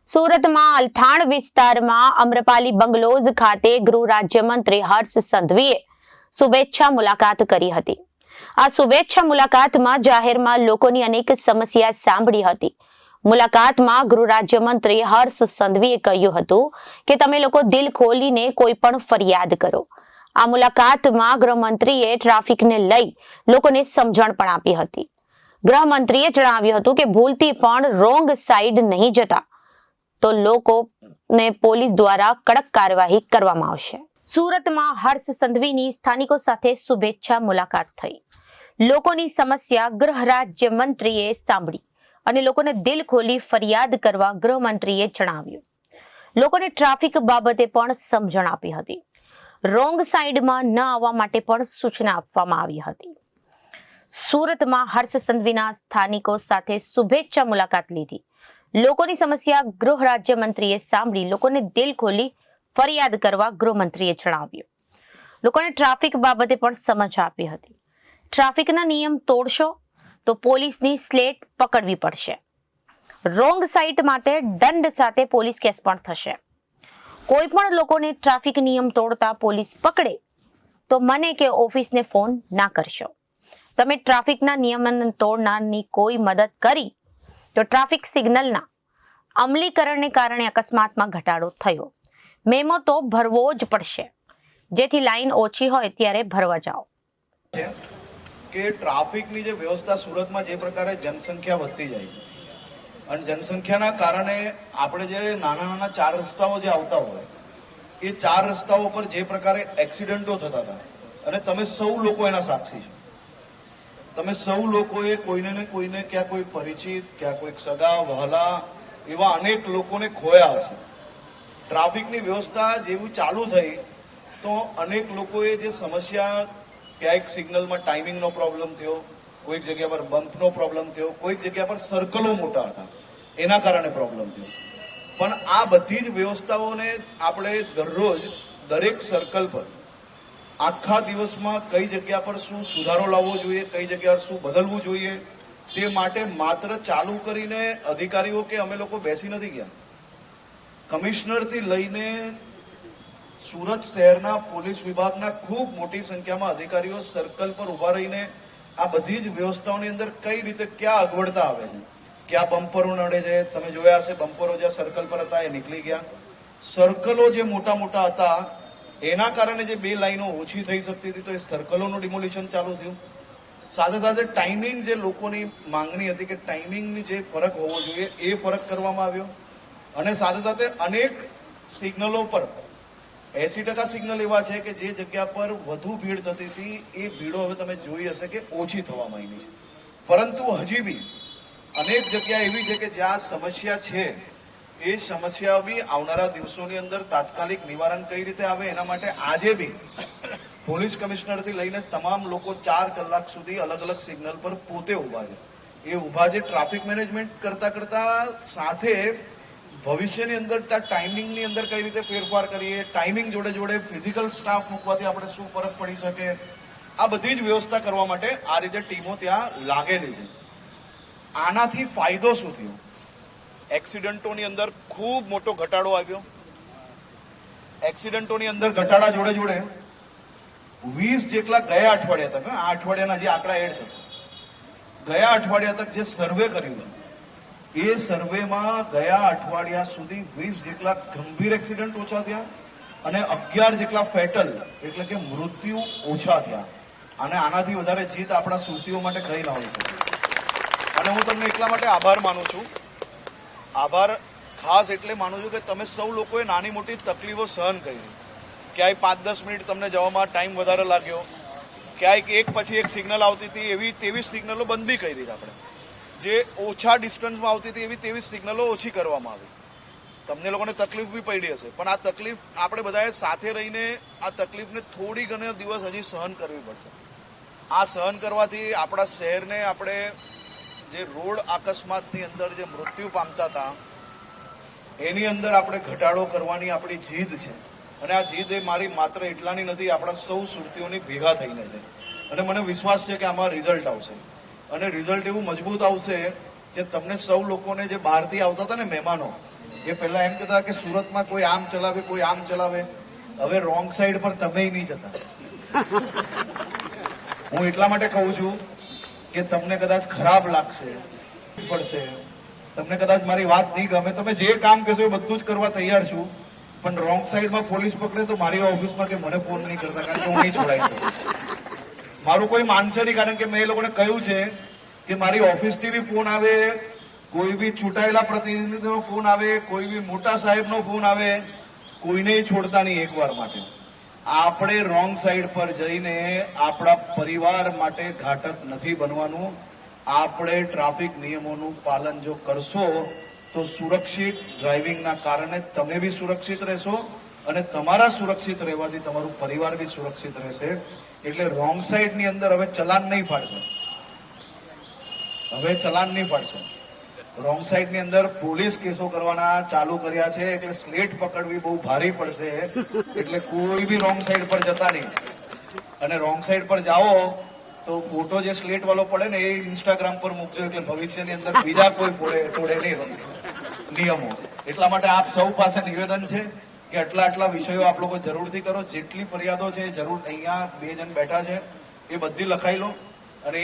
સુરતમાં અલથાણ વિસ્તારમાં અમ્રપાલી બંગલોઝ ખાતે ગૃહ રાજ્યમંત્રી હર્ષ સંઘવીએ શુભેચ્છા મુલાકાત કરી હતી। આ શુભેચ્છા મુલાકાતમાં જાહેરમાં લોકોની અનેક સમસ્યા સાંભળી હતી। મુલાકાતમાં ગૃહ રાજ્યમંત્રી હર્ષ સંઘવીએ કહ્યું હતું કે તમે લોકો દિલ ખોલીને કોઈ પણ ફરિયાદ કરો। આ મુલાકાતમાં ગૃહમંત્રીએ ટ્રાફિકને લઈ લોકોને સમજણ પણ આપી હતી। ગૃહમંત્રીએ જણાવ્યું હતું કે ભૂલથી પણ રોંગ સાઈડ નહીં જતા તો લોકોને પોલીસ દ્વારા કડક કાર્યવાહી કરવામાં આવશે। સુરતમાં હર્ષ સંઘવીની સ્થાનિકો સાથે શુભેચ્છા મુલાકાત થઈ। લોકોની સમસ્યા ગૃહ રાજ્યમંત્રીએ સાંભળી અને લોકોને દિલ ખોલી ફરિયાદ કરવા ગૃહમંત્રીએ જણાવ્યું। લોકોને ટ્રાફિક બાબતે પણ સમજણ આપી હતી। રોંગ સાઈડમાં ન આવવા માટે પણ સૂચના આપવામાં આવી હતી। સુરતમાં હર્ષ સંઘવીના સ્થાનિકો સાથે શુભેચ્છા મુલાકાત લીધી। લોકોની સમસ્યા ગૃહ રાજ્યમંત્રીએ સાંભળી લોકોને દિલ ખોલી ફરિયાદ કરવા ગૃહમંત્રીએ જણાવ્યું। લોકોને ટ્રાફિક બાબતે પણ સમજ આપી હતી। ટ્રાફિકના નિયમ તોડશો તો પોલીસની સ્લેટ પકડવી પડશે। રોંગ સાઈડ માટે દંડ સાથે પોલીસ કેસ પણ થશે। કોઈ પણ લોકોને ટ્રાફિક નિયમ તોડતા પોલીસ પકડે તો મને કે ઓફિસને ફોન ના કરશો। તમે ટ્રાફિકના નિયમન તોડનારની કોઈ મદદ કરી તો ટ્રાફિક સિગ્નલના અમલીકરણને કારણે અકસ્માતમાં ઘટાડો થયો। મેમો તો ભરવો જ પડશે, જેથી લાઈન ઓછી હોય ત્યારે ભરવા જાઓ। કે ટ્રાફિકની જે વ્યવસ્થા સુરતમાં જે પ્રકારે જનસંખ્યા વધતી જાય છે અને જનસંખ્યાના કારણે આપણે જે નાના નાના 4 રસ્તાઓ જે આવતા હોય એ 4 રસ્તાઓ પર જે પ્રકારે એક્સિડન્ટો થતા હતા અને તમે સૌ લોકો એના સાક્ષી છો। તમે સૌ લોકોએ કોઈને ને કોઈને ક્યાં કોઈ પરિચિત, ક્યાં કોઈ સગા વહાલા એવા અનેક લોકોને ખોયા હશે। ટ્રાફિકની વ્યવસ્થા જેવું ચાલુ થઈ તો અનેક લોકોએ જે સમસ્યા, ક્યાંક સિગ્નલમાં ટાઈમિંગનો પ્રોબ્લેમ થયો, કોઈક જગ્યા પર બમ્પનો પ્રોબ્લેમ થયો, કોઈક જગ્યા પર સર્કલો મોટા હતા એના કારણે પ્રોબ્લેમ થયો। પણ આ બધી જ વ્યવસ્થાઓને આપણે દરરોજ દરેક સર્કલ પર આખા દિવસમાં કઈ જગ્યા પર શું સુધારો લાવવો જોઈએ, કઈ જગ્યા પર શું બદલવું જોઈએ તે માટે માત્ર ચાલુ કરીને અધિકારીઓ કે અમે લોકો બેસી નથી ગયા। કમિશનરથી લઈને સુરત શહેરના પોલીસ વિભાગના ખૂબ મોટી સંખ્યામાં અધિકારીઓ સર્કલ પર ઉભા રહીને આ બધી જ વ્યવસ્થાઓની અંદર કઈ રીતે ક્યાં અગવડતા આવે છે, ક્યાં બમ્પરો નડે છે, તમે જોયા હશે બમ્પરો જ્યાં સર્કલ પર હતા એ નીકળી ગયા। સર્કલો જે મોટા મોટા હતા એના કારણે જે 2 લાઈનો ઓછી થઈ શકતી હતી તો એ સર્કલોનું ડિમોલિશન ચાલુ થયું। સાથે સાથે ટાઈમિંગ જે લોકોની માંગણી હતી કે ટાઈમિંગની જે ફરક હોવો જોઈએ એ ફરક કરવામાં આવ્યો અને સાથે સાથે અનેક સિગ્નલો પર 80% સિગ્નલ એવા છે કે જે જગ્યા પર વધુ ભીડ થતી હતી એ ભીડો હવે તમે જોઈ હશે કે ઓછી થવા માંડી છે। પરંતુ હજી બી અનેક જગ્યા એવી છે કે જ્યાં સમસ્યા છે એ સમસ્યા બી આવનારા દિવસોની અંદર તાત્કાલિક નિવારણ કઈ રીતે આવે એના માટે આજે બી પોલીસ કમિશનરથી લઈને તમામ લોકો 4 કલાક સુધી અલગ અલગ સિગ્નલ પર પોતે ઊભા છે। એ ઊભા છે ટ્રાફિક મેનેજમેન્ટ કરતા કરતા સાથે ભવિષ્યની અંદર ત્યાં ટાઈમિંગની અંદર કઈ રીતે ફેરફાર કરીએ, ટાઈમિંગ જોડે જોડે ફિઝિકલ સ્ટાફ મૂકવાથી આપણે શું ફરક પડી શકે, આ બધી જ વ્યવસ્થા કરવા માટે આ રીતે ટીમો ત્યાં લાગેલી છે। આનાથી ફાયદો શું થયો? એક્સિડન્ટોની અંદર ખૂબ મોટો ઘટાડો આવ્યો। એક્સિડન્ટોની અંદર ઘટાડા જોડે જોડે 20 જેટલા ગયા અઠવાડિયા તક, આ અઠવાડિયાના જે આંકડા એડ થશે, ગયા અઠવાડિયા તક જે સર્વે કર્યું એ સર્વેમાં ગયા અઠવાડિયા સુધી 20 જેટલા ગંભીર એક્સિડન્ટ ઓછા થયા અને 11 જેટલા ફેટલ એટલે કે મૃત્યુ ઓછા થયા। અને આનાથી વધારે જીત આપણા સુરતીઓ માટે કઈ ના હોઈ શકે। અને હું તમને એટલા માટે આભાર માનું છું। આભાર ખાસ એટલે માનું છું કે તમે સૌ લોકોએ નાની મોટી તકલીફો સહન કરી। ક્યાંય 5-10 મિનિટ તમને જવામાં ટાઈમ વધારે લાગ્યો, ક્યાંક એક પછી એક સિગ્નલ આવતી હતી એવી 23 સિગ્નલો બંધ બી કરી હતી આપણે। જે ઓછા ડિસ્ટન્સમાં આવતી હતી એવી 23 સિગ્નલો ઓછી કરવામાં આવી। તમને લોકોને તકલીફ બી પડી હશે પણ આ તકલીફ આપણે બધાએ સાથે રહીને આ તકલીફને થોડી ઘણા દિવસ હજી સહન કરવી પડશે। આ સહન કરવાથી આપણા શહેરને આપણે જે રોડ અકસ્માતની અંદર જે મૃત્યુ પામતા હતા એની અંદર આપણે ઘટાડો કરવાની આપણી જીદ છે અને આ જીદ એ મારી માત્ર એટલાની નથી, આપણા સૌ સુરતીઓની ભેગા થઈને છે અને મને વિશ્વાસ છે કે આમાં રિઝલ્ટ આવશે અને રિઝલ્ટ એવું મજબૂત આવશે કે તમને સૌ લોકોને જે બહારથી આવતા હતા ને મહેમાનો એ પહેલા એમ કહેતા કે સુરતમાં કોઈ આમ ચલાવે, કોઈ આમ ચલાવે. હવે રોંગ સાઈડ પર તમે નહીં જતા. હું એટલા માટે કહું છું કે તમને કદાચ ખરાબ લાગશે, પડશે, તમને કદાચ મારી વાત નહીં ગમે, તમે જે કામ કહેશો એ બધું જ કરવા તૈયાર છું, પણ રોંગ સાઈડમાં પોલીસ પકડે તો મારી ઓફિસમાં કે મને ફોન નહીં કરતા, કારણ કે હું નહીં છોડાઈ દઉં. મારું કોઈ માનશે નહીં, કારણ કે મેં એ લોકોને કહ્યું છે કે મારી ઓફિસથી બી ફોન આવે, કોઈ બી ચૂંટાયેલા પ્રતિનિધિનો ફોન આવે, કોઈ બી મોટા સાહેબનો ફોન આવે, કોઈને છોડતા નહીં એકવાર માટે. આપણે રોંગ સાઈડ પર જઈને આપણા પરિવાર માટે ઘાતક નથી બનવાનું. આપણે ટ્રાફિક નિયમોનું પાલન જો કરશો તો સુરક્ષિત ડ્રાઇવિંગના કારણે તમે બી સુરક્ષિત રહેશો અને તમારા સુરક્ષિત રહેવાથી તમારું પરિવાર બી સુરક્ષિત રહેશે. એટલે રોંગ સાઈડની અંદર હવે ચલાન નહીં ફાડશે, હવે ચલાન નહીં ફાડશે. રોંગ સાઈડની અંદર પોલીસ કેસો કરવાના ચાલુ કર્યા છે, એટલે સ્લેટ પકડવી બહુ ભારી પડશે. એટલે કોઈ બી રોંગ સાઈડ પર જતા નહીં, અને રોંગ સાઈડ પર જાઓ તો ફોટો જે સ્લેટ વાળો પડે ને એ ઇન્સ્ટાગ્રામ પર મૂકજો, એટલે ભવિષ્યની અંદર બીજા કોઈ તોડે નહીં નિયમો. એટલા માટે આપ સૌ પાસે નિવેદન છે કે આટલા વિષયો આપ લોકો જરૂરથી કરો. જેટલી ફરિયાદો છે જરૂર, અહીંયા 2 જણ બેઠા છે, એ બધી લખાઈ લો.